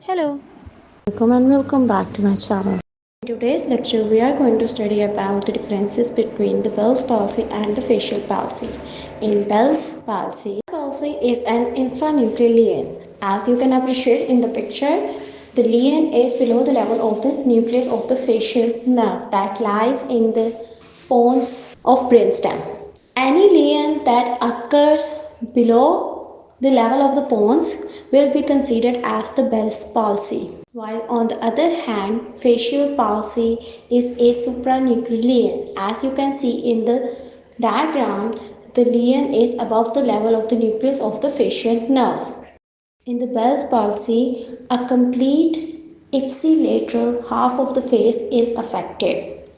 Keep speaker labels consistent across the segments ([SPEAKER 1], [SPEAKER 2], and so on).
[SPEAKER 1] Hello, welcome and welcome back to my channel. In today's lecture, we are going to study about the differences between the Bell's palsy and the facial palsy. In Bell's palsy is an infranuclear lesion. As you can appreciate in the picture, the lesion is below the level of the nucleus of the facial nerve that lies in the pons of brainstem. Any lesion that occurs below the level of the pons will be considered as the Bell's palsy. While on the other hand, facial palsy is a supranuclear lesion. As you can see in the diagram, the lesion is above the level of the nucleus of the facial nerve. In the Bell's palsy, a complete ipsilateral half of the face is affected.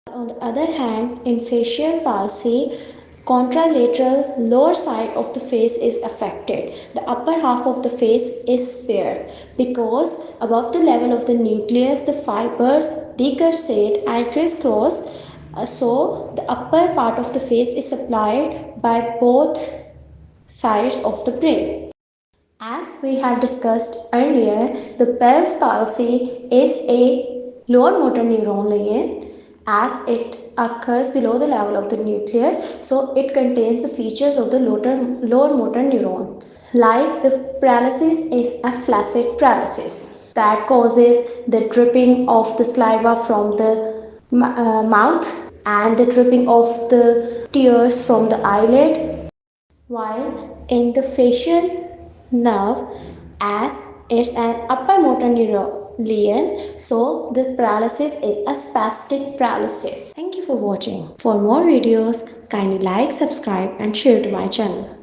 [SPEAKER 1] On the other hand, in facial palsy, contralateral lower side of the face is affected. The upper half of the face is spared because above the level of the nucleus the fibers decussate and crisscross. So the upper part of the face is supplied by both sides of the brain. As we had discussed earlier, the Bell's palsy is a lower motor neuron lesion as it occurs below the level of the nucleus, so it contains the features of the lower motor neuron. Like the paralysis is a flaccid paralysis that causes the dripping of the saliva from the mouth and the dripping of the tears from the eyelid, while in the facial nerve, as it's an upper motor neuron lesion, so the paralysis is a spastic paralysis. Thank you for watching. For more videos, kindly like, subscribe and share to my channel.